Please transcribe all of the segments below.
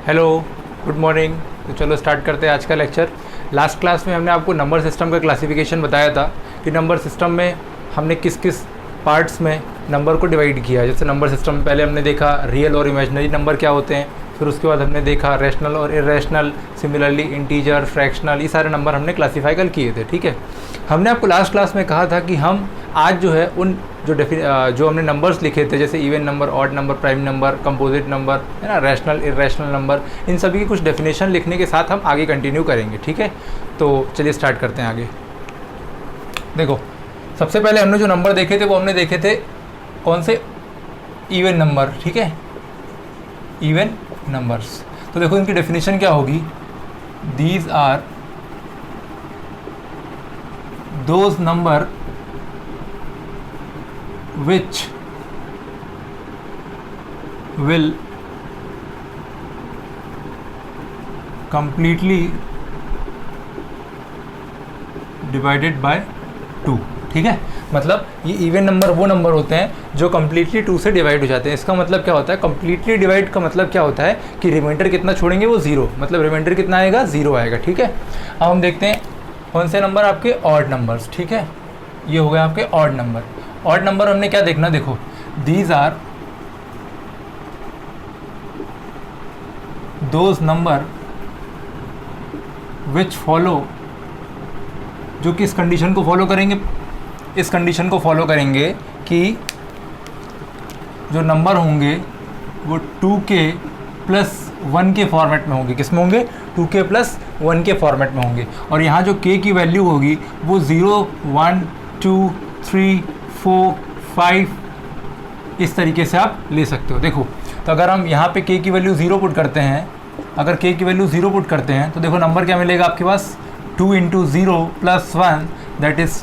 Hello, good morning. तो चलो start करते हैं आज का लेक्चर। लास्ट क्लास में हमने आपको नंबर सिस्टम का क्लासिफिकेशन बताया था कि नंबर सिस्टम में हमने किस किस पार्ट्स में नंबर को डिवाइड किया। जैसे नंबर सिस्टम में पहले हमने देखा रियल और इमेजिनरी नंबर क्या होते हैं, फिर उसके बाद हमने देखा रैशनल और इरेशनल, सिमिलरली इंटीजर, फ्रैक्शनल, ये सारे नंबर हमने क्लासीफाई कल किए थे। ठीक है, हमने आपको लास्ट क्लास में कहा था कि हम आज जो है उन जो हमने नंबर्स लिखे थे, जैसे even number, odd number, prime number, composite number, है ना, रैशनल, इरेशनल नंबर, इन सभी की कुछ डेफिनेशन लिखने के साथ हम आगे कंटिन्यू करेंगे। ठीक है, तो चलिए स्टार्ट करते हैं आगे। देखो, सबसे पहले हमने जो नंबर देखे थे वो हमने देखे थे कौन से, इवन नंबर। ठीक है, इवन नंबर्स। तो देखो इनकी डेफिनेशन क्या होगी, these are those number which will completely divided by 2। ठीक है, मतलब ये इवन नंबर वो नंबर होते हैं जो कम्प्लीटली 2 से डिवाइड हो जाते हैं। इसका मतलब क्या होता है, कम्प्लीटली डिवाइड का मतलब क्या होता है कि रिमाइंडर कितना छोड़ेंगे, वो 0, मतलब रिमाइंडर कितना आएगा, 0 आएगा। ठीक है, अब हम देखते हैं कौन से नंबर आपके ऑड नंबर्स। ठीक है, ये हो गए आपके ऑड नंबर। ऑड नंबर हमने क्या देखना, देखो these are those number which follow, जो कि इस कंडीशन को फॉलो करेंगे, इस कंडीशन को फॉलो करेंगे कि जो नंबर होंगे वो 2k + 1 के फॉर्मेट में होंगे। किस में होंगे, 2k + 1 के फॉर्मेट में होंगे। और यहाँ जो k की वैल्यू होगी वो 0, 1, 2, 3, 4, 5 इस तरीके से आप ले सकते हो। देखो, तो अगर हम यहाँ पे k की वैल्यू 0 पुट करते हैं, अगर k की वैल्यू 0 पुट करते हैं तो देखो नंबर क्या मिलेगा आपके पास, 2 × 0 + 1, that is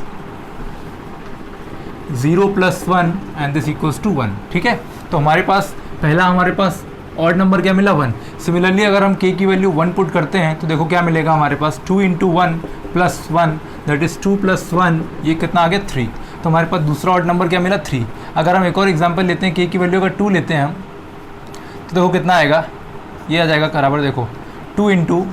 0 + 1 and this equals to 1। ठीक है, तो हमारे पास पहला हमारे पास ऑड नंबर क्या मिला, 1। सिमिलरली अगर हम k की वैल्यू 1 पुट करते हैं तो देखो क्या मिलेगा हमारे पास, 2 × 1 + 1, दैट इज़ 2 + 1, ये कितना आ गया, 3। तो हमारे पास दूसरा ऑड नंबर क्या मिला, 3। अगर हम एक और एग्जांपल लेते हैं, k की वैल्यू अगर 2 लेते हैं हम, तो देखो कितना आएगा, ये आ जाएगा बराबर, देखो 2 × 2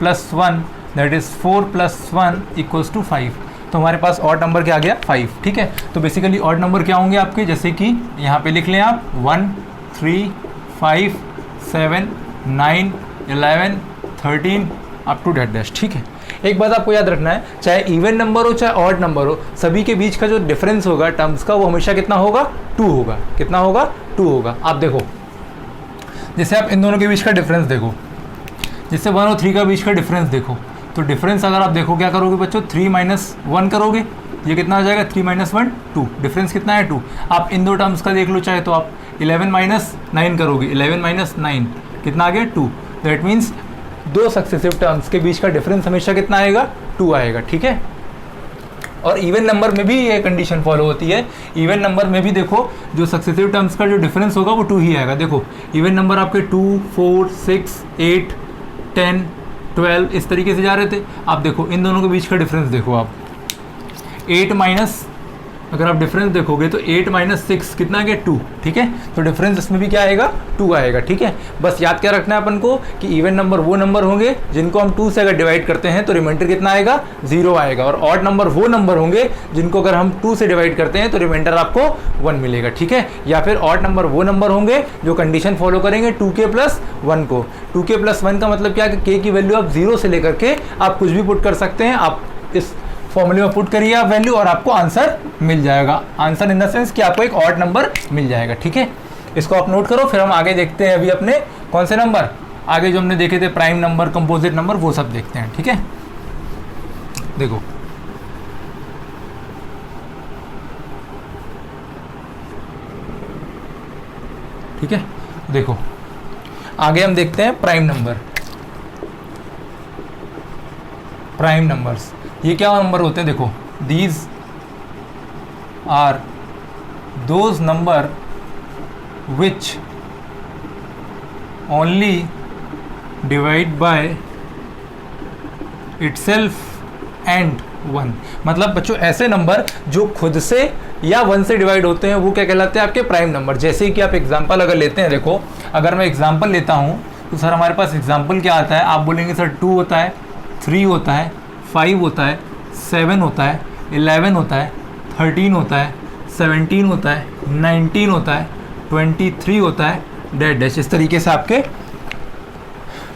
+ 1, दैट इज़ 4 + 1 इक्वल्स टू 5। तो हमारे पास ऑड नंबर क्या आ गया, 5। ठीक है, तो बेसिकली ऑड नंबर क्या होंगे आपके, जैसे कि यहाँ पे लिख लें आप 1, 3, 5, 7, 9, 11, 13 अप टू डैश। ठीक है, एक बात आपको याद रखना है, चाहे इवन नंबर हो चाहे ऑड नंबर हो, सभी के बीच का जो डिफरेंस होगा टर्म्स का, वो हमेशा कितना होगा, 2 होगा। कितना होगा, 2 होगा। आप देखो, जैसे आप इन दोनों के बीच का डिफरेंस देखो, जैसे 1 और 3 का बीच का डिफरेंस देखो, तो डिफरेंस अगर आप देखो क्या करोगे बच्चों, 3 - 1 करोगे, ये कितना आ जाएगा, 3 - 1 2, डिफरेंस कितना है, 2। आप इन दो टर्म्स का देख लो, चाहे तो आप 11 - 9 करोगे, 11 - 9 कितना आ गया, 2। दैट मीन्स दो सक्सेसिव टर्म्स के बीच का डिफरेंस हमेशा कितना आएगा, 2 आएगा। ठीक है, और इवन नंबर में भी ये कंडीशन फॉलो होती है। इवन नंबर में भी देखो जो सक्सेसिव टर्म्स का जो डिफरेंस होगा वो 2 ही आएगा। देखो इवन नंबर आपके 2, 4, 6, 8, 10, 12 इस तरीके से जा रहे थे। आप देखो इन दोनों के बीच का डिफरेंस देखो आप, 8 माइनस, अगर आप डिफरेंस देखोगे तो 8 - 6 कितना आ गया, 2। ठीक है, तो डिफरेंस इसमें भी क्या आएगा, 2 आएगा। ठीक है, बस याद क्या रखना है अपन को कि इवन नंबर वो नंबर होंगे जिनको हम 2 से अगर डिवाइड करते हैं तो रिमाइंडर कितना आएगा, 0 आएगा। और ऑड नंबर वो नंबर होंगे जिनको अगर हम 2 से डिवाइड करते हैं तो रिमाइंडर आपको 1 मिलेगा। ठीक है, या फिर ऑड नंबर वो नंबर होंगे जो कंडीशन फॉलो करेंगे 2k + 1 को। 2k + 1 का मतलब क्या, कि k की वैल्यू आप 0 से लेकर के आप कुछ भी पुट कर सकते हैं। आप इस फॉर्मूले में पुट करिए आप वैल्यू और आपको आंसर मिल जाएगा। आंसर इन द सेंस कि आपको एक ऑड नंबर मिल जाएगा। ठीक है, इसको आप नोट करो। फिर हम आगे देखते हैं अभी अपने कौन से नंबर, आगे जो हमने देखे थे प्राइम नंबर, कंपोजिट नंबर, वो सब देखते हैं। ठीक है, देखो ठीक है, देखो आगे हम देखते हैं प्राइम नंबर। प्राइम नंबर्स ये क्या नंबर होते हैं, देखो these are those number which only divide by itself and 1। मतलब बच्चों ऐसे नंबर जो खुद से या 1 से डिवाइड होते हैं वो क्या कहलाते हैं आपके प्राइम नंबर। जैसे कि आप एग्जांपल अगर लेते हैं, देखो अगर मैं एग्जांपल लेता हूँ तो सर हमारे पास एग्जांपल क्या आता है, आप बोलेंगे सर 2 होता है, 3 होता है, 5 होता है, 7 होता है, 11 होता है, 13 होता है, 17 होता है, 19 होता है, 23 होता है, डैश डैश। इस तरीके से आपके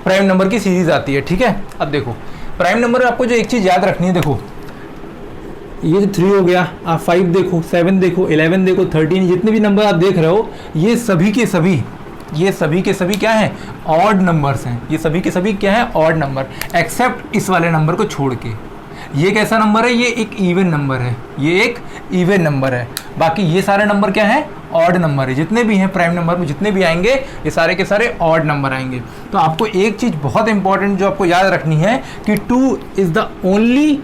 प्राइम नंबर की सीरीज आती है, ठीक है। अब देखो प्राइम नंबर में आपको जो एक चीज़ याद रखनी है, देखो ये 3 हो गया, आप 5 देखो, 7 देखो, 11 देखो, 13, जितने भी नंबर आप देख रहे हो ये सभी के सभी क्या हैं, ऑड नंबर्स हैं। ये सभी के सभी क्या है, ऑड नंबर, एक्सेप्ट इस वाले नंबर को छोड़ के। ये कैसा नंबर है, ये एक इवन नंबर है, ये एक इवन नंबर है। बाकी ये सारे नंबर क्या है, ऑड नंबर है। जितने भी हैं प्राइम नंबर में जितने भी आएंगे ये सारे के सारे ऑड नंबर आएंगे। तो आपको एक चीज़ बहुत इंपॉर्टेंट जो आपको याद रखनी है कि 2 is the only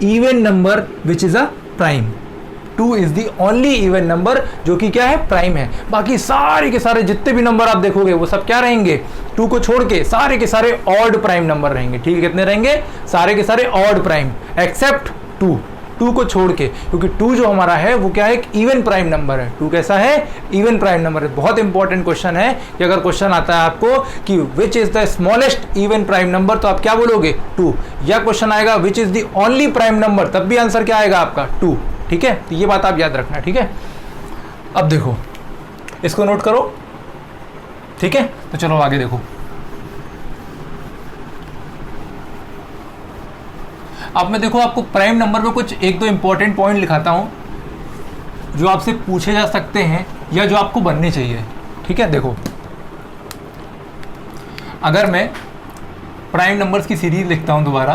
even number which is a prime. 2 is the only even number जो कि क्या है, प्राइम है। बाकी सारे के सारे जितने भी नंबर आप देखोगे वो सब क्या रहेंगे, 2 को छोड़ के सारे के सारे ऑड प्राइम नंबर रहेंगे, ठीक है। कितने रहेंगे, सारे के सारे ऑड प्राइम एक्सेप्ट 2 को छोड़ के, क्योंकि 2 जो हमारा है वो क्या है, एक इवन प्राइम नंबर है। 2 कैसा है, इवन प्राइम नंबर है। बहुत इंपॉर्टेंट क्वेश्चन है कि अगर क्वेश्चन आता है आपको कि which is the smallest even prime number, तो आप क्या बोलोगे, 2। या क्वेश्चन आएगा which is the only prime number, तब भी आंसर क्या आएगा आपका, 2, ठीक है। तो ये बात आप याद रखना, ठीक है। अब देखो इसको नोट करो, ठीक है। तो चलो आगे देखो। अब मैं देखो आपको प्राइम नंबर में कुछ 1-2 इंपॉर्टेंट पॉइंट लिखाता हूं जो आपसे पूछे जा सकते हैं या जो आपको बनने चाहिए, ठीक है। देखो अगर मैं प्राइम नंबर्स की सीरीज लिखता हूं दोबारा,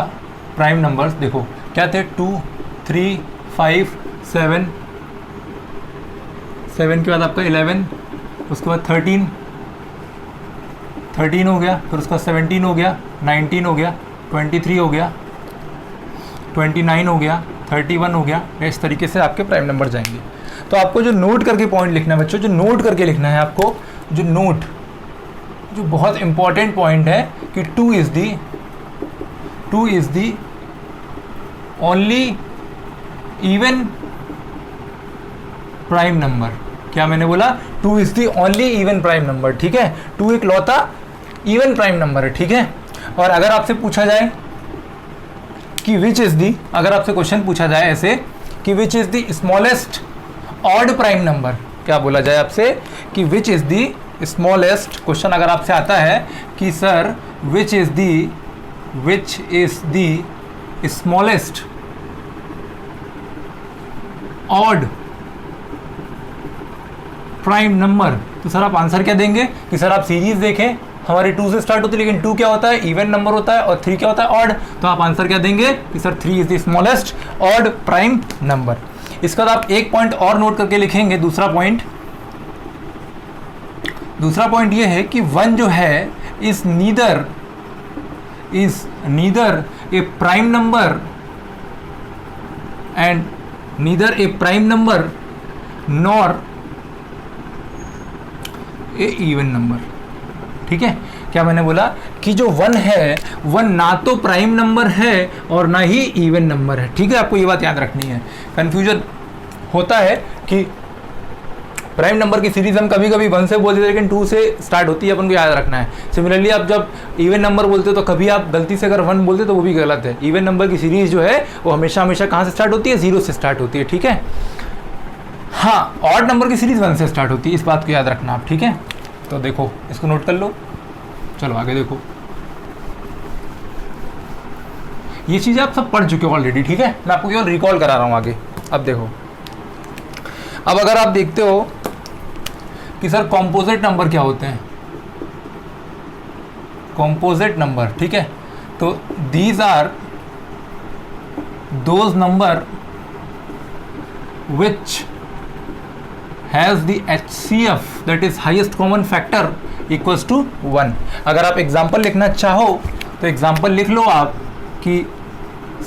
प्राइम नंबर्स देखो क्या थे, 2, 3, 5, 7 के बाद आपका 11, उसके बाद 13 हो गया, फिर उसका 17 हो गया, 19 हो गया, 23 हो गया, 29 हो गया, 31 हो गया। इस तरीके से आपके प्राइम नंबर जाएंगे। तो आपको जो नोट करके पॉइंट लिखना है बच्चों, जो नोट करके लिखना है आपको, जो बहुत इंपॉर्टेंट पॉइंट है कि 2 is the only even prime number. क्या मैंने बोला, 2 is the only even prime number, ठीक है। 2 एक लौता इवन प्राइम नंबर है, ठीक है। और अगर आपसे पूछा जाए कि विच इज दी, अगर आपसे क्वेश्चन पूछा जाए ऐसे कि which is the smallest odd prime number, क्या बोला जाए आपसे कि which is the smallest, question अगर आपसे आता है कि sir which is the smallest odd prime number, तो सर आप आंसर क्या देंगे कि सर आप सीरीज देखें, हमारी 2 से स्टार्ट होती है, लेकिन 2 क्या होता है, इवन नंबर होता है, और 3 क्या होता है, ऑड। तो आप आंसर क्या देंगे कि sir 3 is the smallest odd prime number. इसके बाद आप एक पॉइंट और नोट करके लिखेंगे, दूसरा पॉइंट ये है कि 1 जो है is neither A prime number and neither A prime number nor a even number, ठीक है। क्या मैंने बोला कि जो 1 है 1 ना तो प्राइम नंबर है और ना ही इवन नंबर है, ठीक है। आपको ये बात याद रखनी है। कंफ्यूजन होता है कि प्राइम नंबर की सीरीज हम कभी कभी 1 से बोलते हैं लेकिन 2 से स्टार्ट होती है, अपन को याद रखना है। सिमिलरली आप जब इवन नंबर बोलते हो तो कभी आप गलती से अगर 1 बोलते तो वो भी गलत है। इवन नंबर की सीरीज जो है वो हमेशा कहाँ से स्टार्ट होती है, 0 से स्टार्ट होती है, ठीक है। हाँ, ऑड नंबर की सीरीज 1 से स्टार्ट होती है, इस बात को याद रखना आप, ठीक है। तो देखो इसको नोट कर लो, चलो आगे देखो। ये चीज़ें आप सब पढ़ चुके हो ऑलरेडी, ठीक है। मैं आपको केवल रिकॉल करा रहा हूँ आगे। अब देखो, अब अगर आप देखते हो कि सर कॉम्पोजिट नंबर क्या होते हैं, कॉम्पोजिट नंबर, ठीक है। तो these are those number which has the HCF that is highest common factor equals to 1। अगर आप एग्जाम्पल लिखना चाहो तो एग्जाम्पल लिख लो आप कि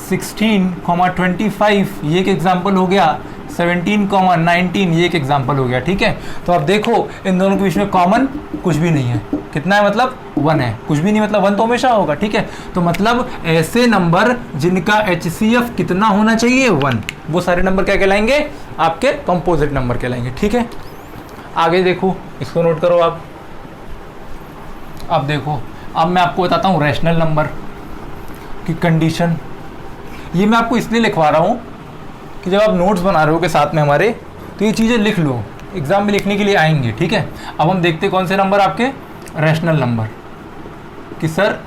16,25 ये एक एग्जाम्पल हो गया, 17,19 ये एक एग्जाम्पल हो गया, ठीक है। तो आप देखो इन दोनों के बीच में कॉमन कुछ भी नहीं है। कितना है, मतलब 1 है, कुछ भी नहीं मतलब 1 तो हमेशा होगा, ठीक है। तो मतलब ऐसे नंबर जिनका HCF कितना होना चाहिए, 1, वो सारे नंबर क्या कहलाएंगे, आपके कंपोजिट नंबर कहलाएंगे। ठीक है, आगे देखो, इसको नोट करो आप। अब देखो, अब मैं आपको बताता हूँ रैशनल नंबर की कंडीशन। ये मैं आपको इसलिए लिखवा रहा हूँ कि जब आप नोट्स बना रहे हो के साथ में हमारे, तो ये चीज़ें लिख लो, एग्जाम में लिखने के लिए आएंगे। ठीक है, अब हम देखते हैं कौन से नंबर आपके रैशनल नंबर, कि सर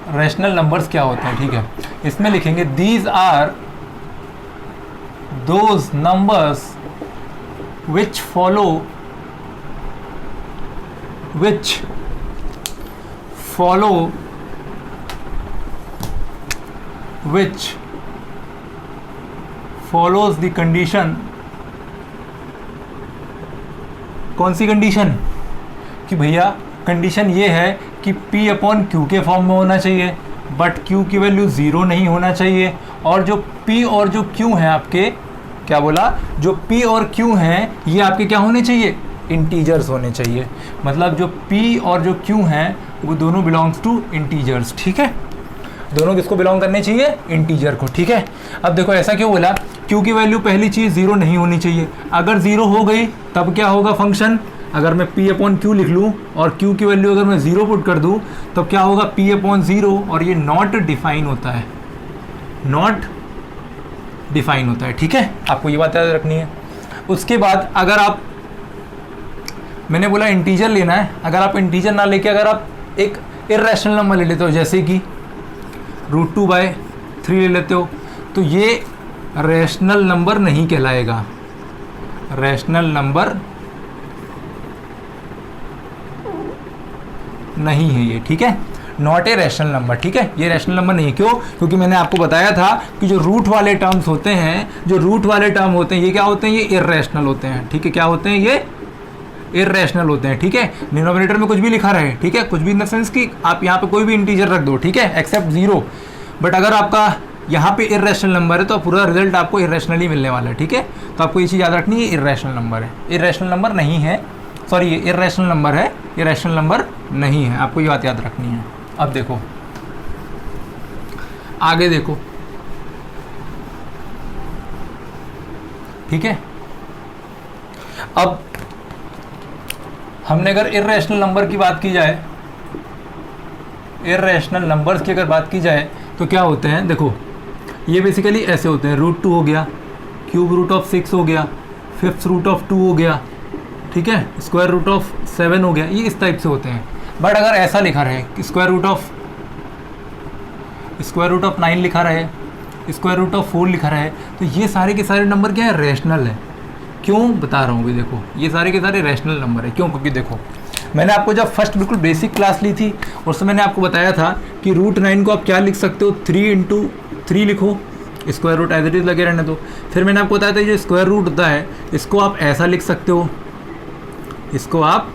रैशनल नंबर्स क्या होते हैं। ठीक है, इसमें लिखेंगे these are those numbers which follow follows the condition। कौन सी कंडीशन? कि भैया कंडीशन ये है कि P अपॉन Q के फॉर्म में होना चाहिए, बट Q की वैल्यू 0 नहीं होना चाहिए, और जो P और जो Q हैं आपके, क्या बोला, जो P और Q हैं ये आपके क्या होने चाहिए, इंटीजर्स होने चाहिए। मतलब जो P और जो Q हैं वो दोनों बिलोंग्स टू इंटीजर्स। ठीक है, दोनों किसको बिलोंग करने चाहिए, इंटीजर को। ठीक है, अब देखो ऐसा क्यों बोला, Q की वैल्यू पहली चीज़ 0 नहीं होनी चाहिए। अगर 0 हो गई तब क्या होगा फंक्शन, अगर मैं P अपॉन Q लिख लूँ और Q की वैल्यू अगर मैं 0 पुट कर दूँ तब क्या होगा, P अपॉन 0, और ये नॉट डिफाइन होता है, नॉट डिफाइन होता है। ठीक है, आपको ये बात याद रखनी है। उसके बाद अगर आप, मैंने बोला इंटीजर लेना है, अगर आप इंटीजर ना लेके अगर आप एक इर्रेशनल नंबर ले लेते हो, जैसे कि √2/3 ले लेते हो, तो ये रैशनल नंबर नहीं कहलाएगा, रैशनल नंबर नहीं है ये। ठीक है, नॉट ए रैशनल नंबर। ठीक है, ये रैशनल नंबर नहीं है। क्यों? क्योंकि मैंने आपको बताया था कि जो रूट वाले टर्म्स होते हैं, जो रूट वाले टर्म होते हैं, ये क्या होते हैं, ये इर्रेशनल होते हैं। ठीक है, क्या होते हैं, ये इर्रेशनल होते हैं। ठीक है, डिनोमिनेटर में कुछ भी लिखा रहे, ठीक है, कुछ भी इन द सेंस कि आप यहाँ पे कोई भी इंटीजर रख दो, ठीक है, एक्सेप्ट 0, बट अगर आपका यहाँ पे इर्रेशनल नंबर है तो पूरा रिजल्ट आपको इर्रेशनली मिलने वाला है। ठीक है, तो आपको ये चीज़ याद रखनी है, इर्रेशनल नंबर है, इर्रेशनल नंबर नहीं है, सॉरी ये इर्रेशनल नंबर है, इर्रेशनल नंबर नहीं है, आपको ये बात याद रखनी है। अब देखो आगे देखो, ठीक है, अब हमने अगर इर्रेशनल नंबर की बात की जाए, इर्रेशनल नंबर्स की अगर बात की जाए तो क्या होते हैं, देखो ये बेसिकली ऐसे होते हैं, √2 हो गया, क्यूब रूट ऑफ 6 हो गया, फिफ्थ रूट ऑफ 2 हो गया, ठीक है, स्क्वायर रूट ऑफ 7 हो गया, ये इस टाइप से होते हैं। बट अगर ऐसा लिखा रहे कि स्क्वायर रूट ऑफ 9 लिखा रहे, स्क्वायर रूट ऑफ 4 लिखा रहे, तो ये सारे के सारे नंबर क्या है, रैशनल है। क्यों बता रहा हूँ भाई, देखो ये सारे के सारे रैशनल नंबर है। क्यों? क्योंकि देखो मैंने आपको जब फर्स्ट बिल्कुल बेसिक क्लास ली थी उसमें मैंने आपको बताया था कि √9 को आप क्या लिख सकते हो, 3 × 3 लिखो, square root as it is लगे रहने दो। फिर मैंने आपको बताया था जो स्क्वायर रूट होता है इसको आप ऐसा लिख सकते हो, इसको आप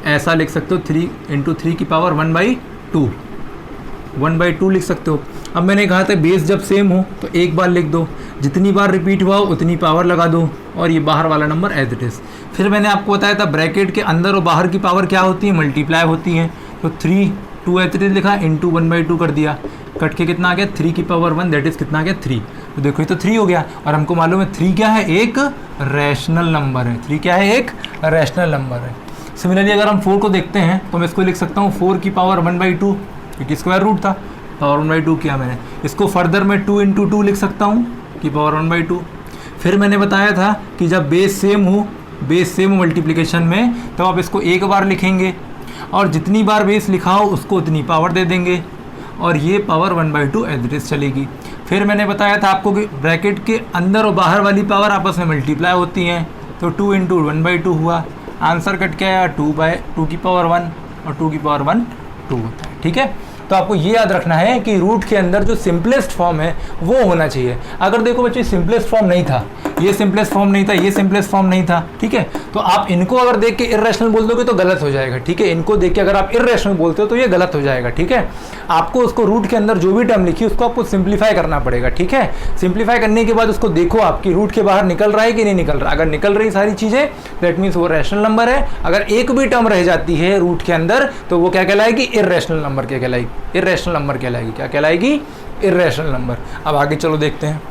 ऐसा लिख सकते हो, 3 × 3 की पावर 1/2 लिख सकते हो। अब मैंने कहा था बेस जब सेम हो तो एक बार लिख दो, जितनी बार रिपीट हुआ उतनी पावर लगा दो, और ये बाहर वाला नंबर एज इट इज़। फिर मैंने आपको बताया था ब्रैकेट के अंदर और बाहर की पावर क्या होती है, मल्टीप्लाई होती हैं। तो 3 2 एज इट इज़ लिखा, इंटू 1/2 कर दिया, कट के कितना आ गया, 3 की पावर 1, दैट इज़ कितना आ गया, 3। तो देखो ये तो 3 हो गया, और हमको मालूम है 3 क्या है, एक रैशनल नंबर है। 3 क्या है, एक रैशनल नंबर है। सिमिलरली अगर हम 4 को देखते हैं तो मैं इसको लिख सकता हूँ 4 की पावर 1/2, क्योंकि स्क्वायर रूट था, पावर 1/2 किया मैंने। इसको फर्दर मैं 2 × 2 लिख सकता हूँ कि पावर 1/2। फिर मैंने बताया था कि जब बेस सेम हो मल्टीप्लिकेशन में, तब आप इसको एक बार लिखेंगे और जितनी बार बेस लिखा हो उसको उतनी पावर दे देंगे, और ये पावर 1/2 एज इट इज़ चलेगी। फिर मैंने बताया था आपको कि ब्रैकेट के अंदर और बाहर वाली पावर आपस में मल्टीप्लाई होती हैं, तो 2 × 1/2 हुआ, आंसर कट के आया 2 की पावर 1, और 2 की पावर 1 2 होता है। ठीक है, तो आपको ये याद रखना है कि रूट के अंदर जो सिंपलेस्ट फॉर्म है वो होना चाहिए। अगर देखो बच्चे सिंपलेस्ट फॉर्म नहीं था, ये सिंपलेस्ट फॉर्म नहीं था, ये सिंपलेस्ट फॉर्म नहीं था, ठीक है, तो आप इनको अगर देख के इर्रेशनल बोल दोगे तो गलत हो जाएगा। ठीक है, इनको देख के अगर आप इर्रेशनल बोलते हो तो ये गलत हो जाएगा। ठीक है, आपको उसको रूट के अंदर जो भी टर्म लिखी उसको आपको सिंप्लीफाई करना पड़ेगा। ठीक है, सिंप्लीफाई करने के बाद उसको देखो आपकी रूट के बाहर निकल रहा है कि नहीं निकल रहा। अगर निकल रही सारी चीज़ें दैट मीन्स वो रैशनल नंबर है। अगर एक भी टर्म रह जाती है रूट के अंदर तो वो क्या कहलाएगी, इर्रेशनल नंबर क्या कहलाएगी, इर्रेशनल नंबर कहलाएगी। क्या कहलाएगी, इर्रेशनल नंबर। अब आगे चलो देखते हैं।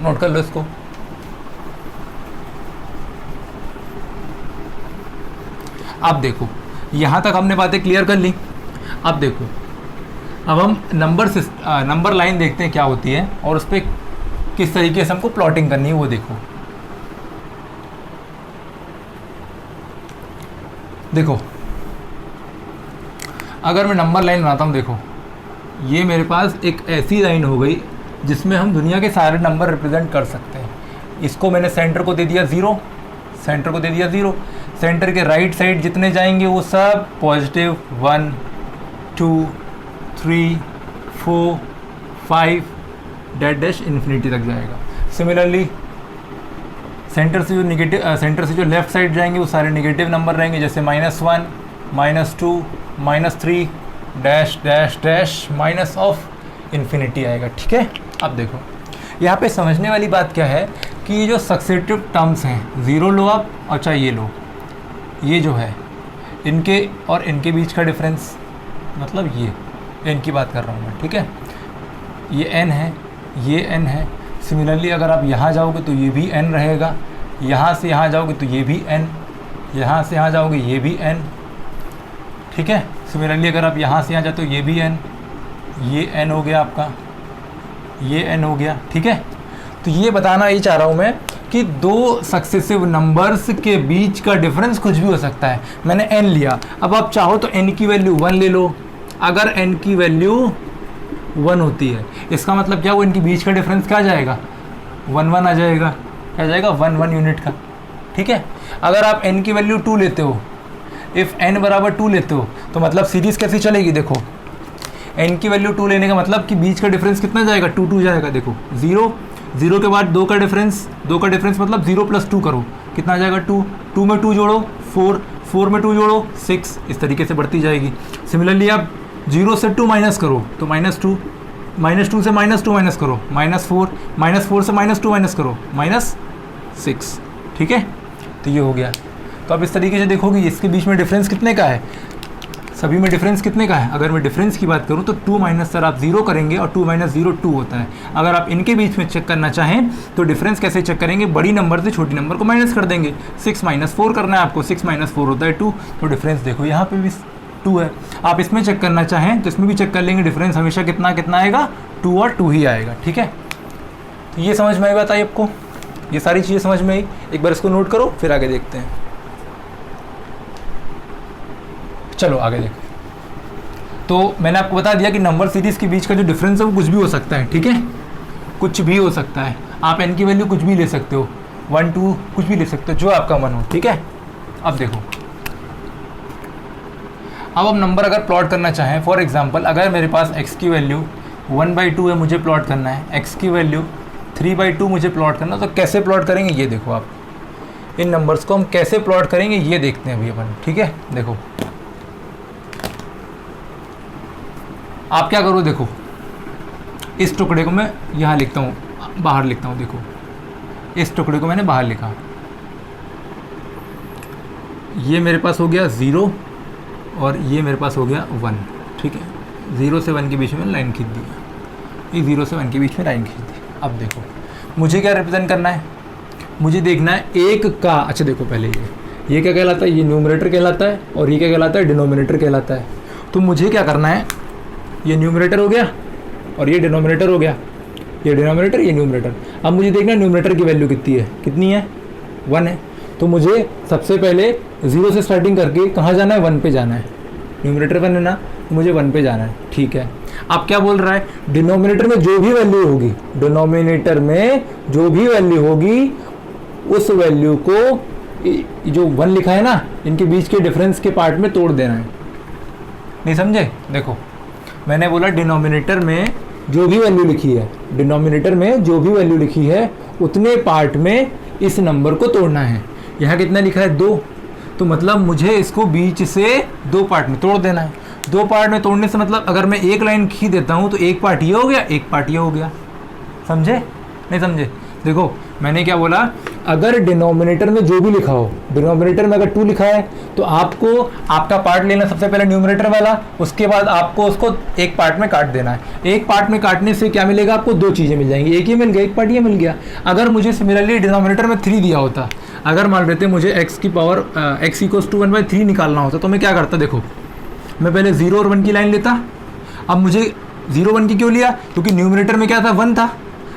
नोट कर लो इसको। अब देखो यहाँ तक हमने बातें क्लियर कर ली। अब देखो, अब हम नंबर लाइन देखते हैं क्या होती है और उस पर किस तरीके से हमको प्लॉटिंग करनी है वो देखो। देखो अगर मैं नंबर लाइन बनाता हूँ, देखो ये मेरे पास एक ऐसी लाइन हो गई जिसमें हम दुनिया के सारे नंबर रिप्रेजेंट कर सकते हैं। इसको मैंने सेंटर को दे दिया 0, सेंटर को दे दिया 0। सेंटर के राइट साइड जितने जाएंगे वो सब पॉजिटिव 1 2 3 4 5 डैश डैश इन्फिनिटी तक जाएगा। सिमिलरली सेंटर से जो लेफ्ट साइड जाएंगे वो सारे नेगेटिव नंबर रहेंगे, जैसे -1 -2 -3 dash dash dash minus of infinity आएगा। ठीक है, अब देखो यहाँ पे समझने वाली बात क्या है कि ये जो सक्सेसिव टर्म्स हैं, 0 लो आप और चाहे ये लो, ये जो है इनके और इनके बीच का डिफरेंस, मतलब ये n की बात कर रहा हूँ मैं। ठीक है, ये n है, ये n है। सिमिलरली अगर आप यहाँ जाओगे तो ये भी n रहेगा, यहाँ से यहाँ जाओगे तो ये भी n, यहाँ से यहाँ जाओगे ये भी n। ठीक है, सिमिलरली अगर आप यहाँ से यहाँ जाते हो ये भी n, ये n हो गया आपका, ये n हो गया। ठीक है, तो ये बताना ही चाह रहा हूँ मैं कि दो सक्सेसिव नंबर्स के बीच का डिफरेंस कुछ भी हो सकता है। मैंने n लिया, अब आप चाहो तो n की वैल्यू 1 ले लो। अगर n की वैल्यू 1 होती है, इसका मतलब क्या, वो इनके बीच का डिफरेंस क्या आ जाएगा, 1 1 आ जाएगा। क्या आ जाएगा, 1 1 यूनिट का। ठीक है, अगर आप n की वैल्यू 2 लेते हो, इफ़ n बराबर 2 लेते हो, तो मतलब सीरीज़ कैसी चलेगी, देखो n की वैल्यू 2 लेने का मतलब कि बीच का डिफरेंस कितना जाएगा, 2 2 जाएगा। देखो 0 0 के बाद 2 का डिफरेंस मतलब 0 + 2 करो, कितना आ जाएगा 2, 2 में 2 जोड़ो 4, 4 में 2 जोड़ो 6, इस तरीके से बढ़ती जाएगी। सिमिलरली आप 0 से 2 माइनस करो तो -2, -2 से -2 माइनस करो -4, -4 से -2 माइनस करो -6। ठीक है, तो ये हो गया। तो आप इस तरीके से देखोगे इसके बीच में डिफरेंस कितने का है, सभी में डिफरेंस कितने का है। अगर मैं डिफरेंस की बात करूं तो 2 माइनस सर आप 0 करेंगे और 2 - 0 2 होता है। अगर आप इनके बीच में चेक करना चाहें तो डिफरेंस कैसे चेक करेंगे, बड़ी नंबर से छोटी नंबर को माइनस कर देंगे। 6 - 4 करना है आपको, 6 - 4 होता है 2, तो डिफरेंस देखो यहाँ पे भी 2 है। आप इसमें चेक करना चाहें तो इसमें भी चेक कर लेंगे, डिफरेंस हमेशा कितना कितना आएगा, 2 और 2 ही आएगा। ठीक है, तो ये समझ में आई बात आई आपको, ये सारी चीज़ें समझ में आई। एक बार इसको नोट करो, फिर आगे देखते हैं। चलो आगे देखो। तो मैंने आपको बता दिया कि नंबर सीरीज़ के बीच का जो डिफरेंस है वो कुछ भी हो सकता है। ठीक है, कुछ भी हो सकता है। आप n की वैल्यू कुछ भी ले सकते हो, 1 2 कुछ भी ले सकते हो, जो आपका मन हो। ठीक है, अब देखो, अब हम नंबर अगर प्लॉट करना चाहें, फॉर एग्जांपल अगर मेरे पास x की वैल्यू 1/2 है, मुझे प्लॉट करना है, x की वैल्यू 3/2 मुझे प्लॉट करना, तो कैसे प्लॉट करेंगे ये देखो। आप इन नंबर्स को हम कैसे प्लॉट करेंगे ये देखते हैं अभी अपन। ठीक है, देखो आप क्या करो, देखो इस टुकड़े को मैं यहाँ लिखता हूँ, बाहर लिखता हूँ। देखो इस टुकड़े को मैंने बाहर लिखा, ये मेरे पास हो गया 0 और ये मेरे पास हो गया 1। ठीक है, 0 से 1 के बीच में लाइन खींच दी, ये 0 से 1 के बीच में लाइन खींच दी। अब देखो मुझे क्या रिप्रेजेंट करना है, मुझे देखना है एक का, अच्छा देखो पहले ये क्या कहलाता है, ये न्यूमरेटर कहलाता है और ये क्या कहलाता है, डिनोमिनेटर कहलाता है। तो मुझे क्या करना है, ये न्यूमरेटर हो गया और ये डिनोमिनेटर हो गया, ये डिनोमिनेटर ये न्यूमरेटर। अब मुझे देखना है न्यूमरेटर की वैल्यू कितनी है 1 है। तो मुझे सबसे पहले 0 से स्टार्टिंग करके कहाँ जाना है, 1 पे जाना है। न्यूमरेटर 1 है ना, मुझे 1 पे जाना है। ठीक है, अब क्या बोल रहा है, डिनोमिनेटर में जो भी वैल्यू होगी, डिनोमिनेटर में जो भी वैल्यू होगी उस वैल्यू को जो 1 लिखा है ना, इनके बीच के डिफरेंस के पार्ट में तोड़ देना है। नहीं समझे, देखो मैंने बोला डिनोमिनेटर में जो भी वैल्यू लिखी है, डिनोमिनेटर में जो भी वैल्यू लिखी है उतने पार्ट में इस नंबर को तोड़ना है। यहाँ कितना लिखा है 2, तो मतलब मुझे इसको बीच से 2 पार्ट में तोड़ देना है। 2 पार्ट में तोड़ने से मतलब अगर मैं एक लाइन खींच देता हूँ तो एक पार्ट ये हो गया, एक पार्ट ये हो गया। समझे नहीं समझे, देखो मैंने क्या बोला अगर डिनोमिनेटर में जो भी लिखा हो, डिनोमिनेटर में अगर 2 लिखा है तो आपको आपका पार्ट लेना सबसे पहले न्यूमरेटर वाला, उसके बाद आपको उसको एक पार्ट में काट देना है। एक पार्ट में काटने से क्या मिलेगा आपको, 2 चीज़ें मिल जाएंगी, एक ये मिल गया, एक पार्ट ये मिल गया। अगर मुझे सिमिलरली डिनोमिनेटर में 3 दिया होता, अगर मान लेते मुझे x की पावर x = 1/3 निकालना होता, तो मैं क्या करता, देखो मैं पहले 0 और 1 की लाइन लेता। अब मुझे 0 1 की क्यों लिया, क्योंकि न्यूमरेटर में क्या था, 1 था,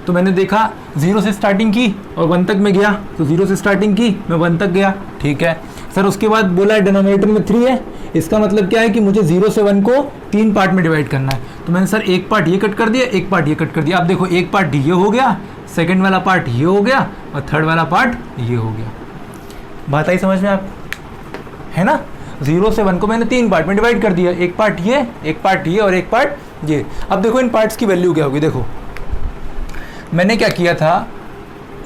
तो मैंने देखा 0 से स्टार्टिंग की और 1 तक मैं गया, तो 0 से स्टार्टिंग की मैं 1 तक गया, ठीक है सर। उसके बाद बोला है डिनोमिनेटर में 3 है, इसका मतलब क्या है कि मुझे 0 से 1 को 3 पार्ट में डिवाइड करना है। तो मैंने सर एक पार्ट ये कट कर दिया, एक पार्ट ये कट कर दिया। अब देखो एक पार्ट ये हो गया, सेकेंड वाला पार्ट ये हो गया और थर्ड वाला पार्ट ये हो गया। बात आई समझ में आप, है ना। 0 से 1 को मैंने 3 पार्ट में डिवाइड कर दिया, एक पार्ट ये, एक पार्ट ये और एक पार्ट ये। अब देखो इन पार्ट्स की वैल्यू क्या होगी, देखो मैंने क्या किया था,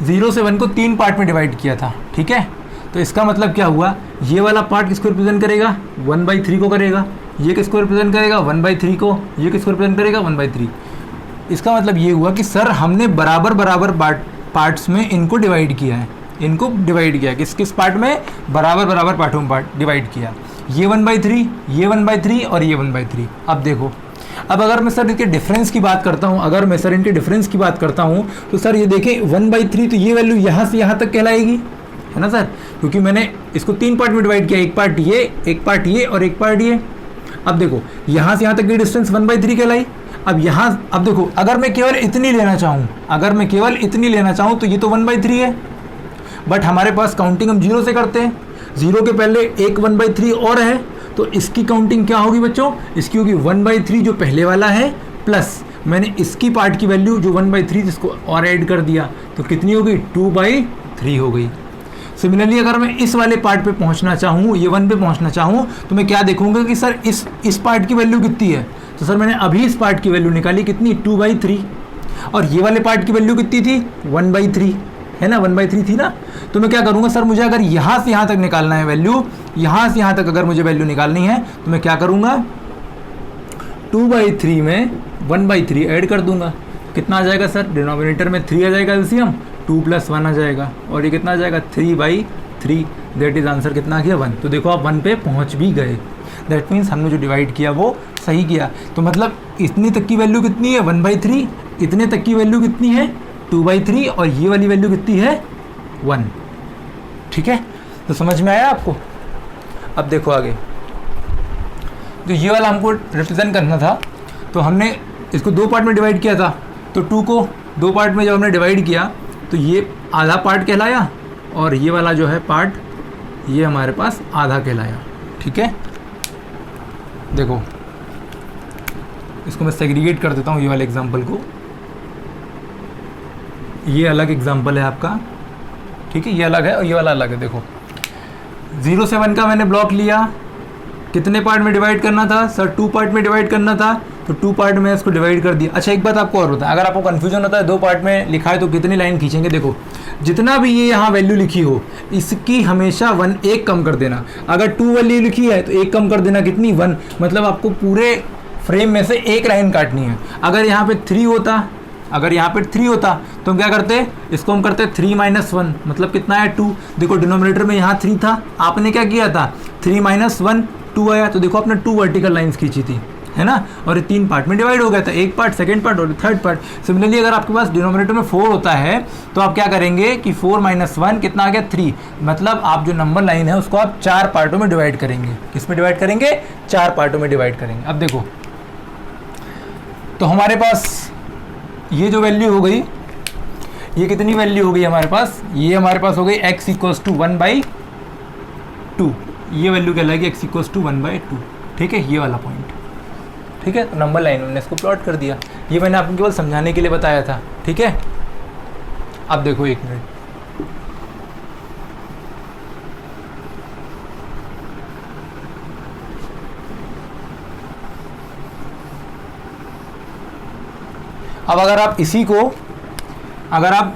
0 से 1 को 3 पार्ट में डिवाइड किया था, ठीक है। तो इसका मतलब क्या हुआ, ये वाला पार्ट किसको रिप्रेजेंट करेगा, 1/3 को करेगा। ये किसको रिप्रेजेंट करेगा, 1/3 को। ये किसको रिप्रेजेंट करेगा, 1/3। इसका मतलब ये हुआ कि सर हमने बराबर बराबर पार्ट्स में इनको डिवाइड किया है, इनको डिवाइड किया, किस किस पार्ट में, बराबर बराबर पार्टों में डिवाइड किया। ये 1/3, ये 1/3 और ये 1/3। अब देखो, अब अगर मैं सर इनके डिफरेंस की बात करता हूँ, अगर मैं सर इनके डिफरेंस की बात करता हूँ, तो सर ये देखें 1/3, तो ये वैल्यू यहाँ से यहाँ तक कहलाएगी, है ना सर, क्योंकि मैंने इसको 3 पार्ट में डिवाइड किया, एक पार्ट ये, एक पार्ट ये और एक पार्ट ये। अब देखो यहाँ से यहाँ तक की डिस्टेंस 1/3 कहलाई। अब यहाँ, अब देखो अगर मैं केवल इतनी लेना चाहूँ, अगर मैं केवल इतनी लेना चाहूँ तो ये तो 1/3 है, बट हमारे पास काउंटिंग हम 0 से करते हैं, 0 के पहले एक 1/3 और है, तो इसकी काउंटिंग क्या होगी बच्चों, इसकी होगी 1/3 जो पहले वाला है, प्लस मैंने इसकी पार्ट की वैल्यू जो 1/3 जिसको और ऐड कर दिया, तो कितनी होगी, 2/3 हो गई। सिमिलरली अगर मैं इस वाले पार्ट पे पहुंचना चाहूँ, ये 1 पे पहुंचना चाहूँ, तो मैं क्या देखूंगा कि सर इस पार्ट की वैल्यू कितनी है। तो सर मैंने अभी इस पार्ट की वैल्यू निकाली, कितनी, 2/3, और ये वाले पार्ट की वैल्यू कितनी थी, 1/3, है ना, 1/3 थी ना। तो मैं क्या करूँगा सर, मुझे अगर यहाँ से यहाँ तक निकालना है वैल्यू, यहाँ से यहाँ तक अगर मुझे वैल्यू निकालनी है, तो मैं क्या करूँगा, 2/3 में 1/3 ऐड कर दूंगा। कितना आ जाएगा सर, डिनोमिनेटर में 3 आ जाएगा एलसीएम, 2 + 1 आ जाएगा, और ये कितना आ जाएगा, 3/3। दैट इज आंसर कितना आ गया, 1। तो देखो आप 1 पे पहुँच भी गए। दैट मीन्स हमने जो डिवाइड किया वो सही किया। तो मतलब इतनी तक की वैल्यू कितनी है, 1/3, इतने तक की वैल्यू कितनी है, 2/3, और ये वाली वैल्यू कितनी है, 1। ठीक है, तो समझ में आया आपको। अब देखो आगे, तो ये वाला हमको रिप्रेजेंट करना था, तो हमने इसको 2 पार्ट में डिवाइड किया था। तो 2 को 2 पार्ट में जब हमने डिवाइड किया, तो ये आधा पार्ट कहलाया, और ये वाला जो है पार्ट, ये हमारे पास आधा कहलाया। ठीक है, देखो इसको मैं सेग्रीगेट कर देता हूँ, ये वाले एग्जाम्पल को। ये अलग एग्जाम्पल है आपका, ठीक है, ये अलग है और ये वाला अलग है। देखो 0 से 1 का मैंने ब्लॉक लिया, कितने पार्ट में डिवाइड करना था सर, 2 पार्ट में डिवाइड करना था, तो 2 पार्ट में इसको डिवाइड कर दिया। अच्छा एक बात आपको और होता है, अगर आपको कन्फ्यूजन होता है 2 पार्ट में लिखा है तो कितनी लाइन खींचेंगे, देखो जितना भी ये यहाँ वैल्यू लिखी हो, इसकी हमेशा 1 कम कर देना। अगर 2 वैल्यू लिखी है तो 1 कम कर देना, कितनी, 1। मतलब आपको पूरे फ्रेम में से 1 लाइन काटनी है। अगर यहाँ पे 3 होता, अगर यहाँ पे 3 होता तो हम क्या करते, इसको हम करते 3 - 1, मतलब कितना है, 2। देखो डिनोमिनेटर में यहाँ 3 था, आपने क्या किया था, 3 - 1 2 आया, तो देखो आपने 2 वर्टिकल लाइंस खींची थी, है ना, और ये 3 पार्ट में डिवाइड हो गया था, एक पार्ट, सेकंड पार्ट और थर्ड पार्ट। सिमिलरली अगर आपके पास डिनोमिनेटर में 4 होता है, तो आप क्या करेंगे कि 4 - 1 कितना आ गया, 3। मतलब आप जो नंबर लाइन है उसको आप 4 पार्टों में डिवाइड करेंगे। किस में डिवाइड करेंगे, 4 पार्टों में डिवाइड करेंगे। अब देखो, तो हमारे पास ये जो वैल्यू हो गई, ये कितनी वैल्यू हो गई हमारे पास, ये हमारे पास हो गई x = 1/2। ये वैल्यू कहलाएगी x = 1/2। ठीक है, ये वाला पॉइंट। ठीक है, तो नंबर लाइन में मैंने इसको प्लॉट कर दिया। ये मैंने आपको केवल समझाने के लिए बताया था। ठीक है, अब देखो 1 मिनट, अब अगर आप इसी को, अगर आप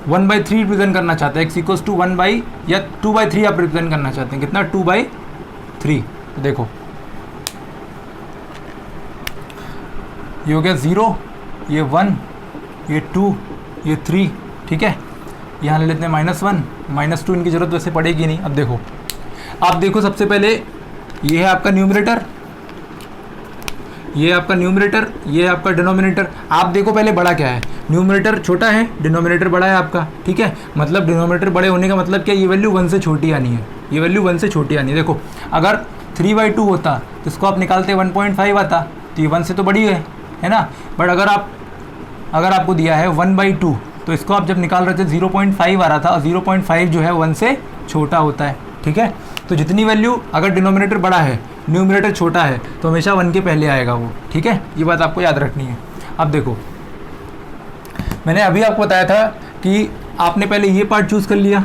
1/3 रिप्रेजेंट करना चाहते हैं, x = 1 या 2/3 आप रिप्रेजेंट करना चाहते हैं, कितना, 2/3। तो देखो ये हो गया 0, ये 1, ये 2, ये 3। ठीक है, यहाँ ले लेते हैं -1, -2 इनकी ज़रूरत वैसे पड़ेगी नहीं। अब देखो, आप देखो सबसे पहले ये है आपका न्यूमरेटर, ये आपका न्यूमरेटर, ये आपका डिनोमिनेटर। आप देखो पहले बड़ा क्या है, न्यूमरेटर छोटा है, डिनोमिनेटर बड़ा है आपका, ठीक है। मतलब डिनोमिनेटर बड़े होने का मतलब क्या, ये वैल्यू 1 से छोटी आनी है, ये वैल्यू 1 से छोटी आनी है। देखो अगर 3/2 होता तो इसको आप निकालते 1.5 आता, तो ये 1 से तो बड़ी है ना। बट अगर आपको दिया है 1/2 तो इसको आप जब निकाल रहे थे 0.5 आ रहा था, और 0.5 जो है 1 से छोटा होता है, ठीक है। तो जितनी वैल्यू अगर डिनोमिनेटर बड़ा है न्यूमरेटर छोटा है तो हमेशा 1 के पहले आएगा वो, ठीक है। ये बात आपको याद रखनी है। अब देखो, मैंने अभी आपको बताया था कि आपने पहले ये पार्ट चूज़ कर लिया,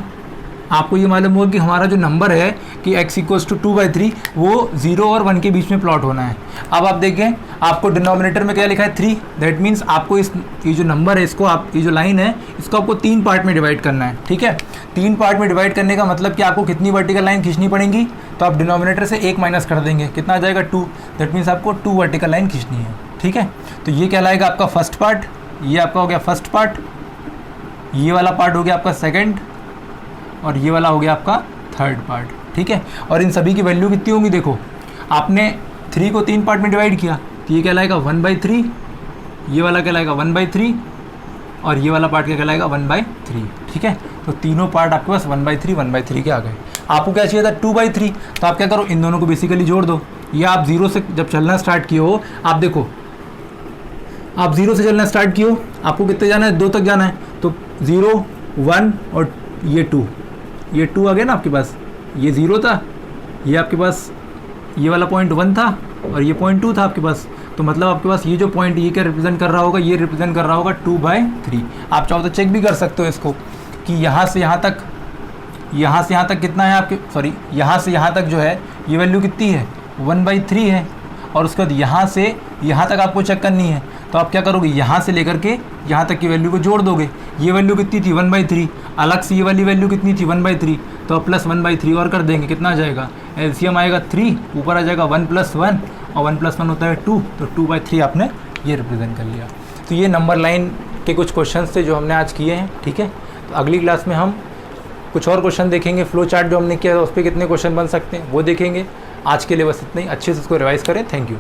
आपको ये मालूम होगा कि हमारा जो नंबर है कि x = 2/3 वो 0 और 1 के बीच में प्लॉट होना है। अब आप देखें, आपको डिनोमिनेटर में क्या लिखा है 3, दैट मीन्स आपको ये जो नंबर है इसको ये जो लाइन है इसको आपको 3 पार्ट में डिवाइड करना है, ठीक है। 3 पार्ट में डिवाइड करने का मतलब कि आपको कितनी वर्टिकल लाइन खींचनी पड़ेंगी, तो आप डिनोमिनेटर से 1 माइनस कर देंगे, कितना आ जाएगा 2, दैट मीन्स आपको 2 वर्टिकल लाइन खींचनी है, ठीक है। तो ये कहलाएगा आपका फर्स्ट पार्ट, ये आपका हो गया फर्स्ट पार्ट, ये वाला पार्ट हो गया आपका सेकेंड, और ये वाला हो गया आपका थर्ड पार्ट, ठीक है। और इन सभी की वैल्यू कितनी होंगी, देखो आपने 3 को 3 पार्ट में डिवाइड किया तो ये कहलाएगा 1/3, ये वाला कहलाएगा 1/3, और ये वाला पार्ट क्या कहलाएगा 1/3, ठीक है। तो तीनों पार्ट आपके पास 1/3 के आ गए। आपको क्या चाहिए था 2/3, तो आप क्या करो, इन दोनों को बेसिकली जोड़ दो। ये आप 0 से जब चलना स्टार्ट किए हो, आप देखो आप 0 से चलना स्टार्ट किए हो, आपको कितने जाना है, 2 तक जाना है, तो 0, 1 और ये 2 आ गया ना आपके पास। ये 0 था, ये आपके पास ये वाला पॉइंट 1 था, और ये पॉइंट 2 था आपके पास। तो मतलब आपके पास ये जो पॉइंट ये क्या रिप्रेजेंट कर रहा होगा, ये रिप्रेजेंट कर रहा होगा 2/3। आप चाहो तो चेक भी कर सकते हो इसको कि यहाँ से यहाँ तक कितना है आपके, सॉरी यहाँ से यहाँ तक जो है ये वैल्यू कितनी है 1/3 है, और उसके बाद यहाँ से यहाँ तक आपको चेक करनी है। तो आप क्या करोगे, यहाँ से लेकर के यहाँ तक की वैल्यू को जोड़ दोगे। ये वैल्यू कितनी थी 1/3, अलग से ये वाली वैल्यू कितनी थी 1/3, तो आप प्लस 1/3 और कर देंगे, कितना आ जाएगा, एलसीएम आएगा 3, ऊपर आ जाएगा 1 + 1, और 1 + 1 होता है 2, तो 2/3 आपने ये रिप्रेजेंट कर लिया। तो ये नंबर लाइन के कुछ क्वेश्चंस थे जो हमने आज किए हैं, ठीक है। तो अगली क्लास में हम कुछ और क्वेश्चन देखेंगे, फ्लो चार्ट जो हमने किया उस पर कितने क्वेश्चन बन सकते हैं वो देखेंगे। आज के लिए बस इतना ही, अच्छे से इसको रिवाइज करें। Thank you.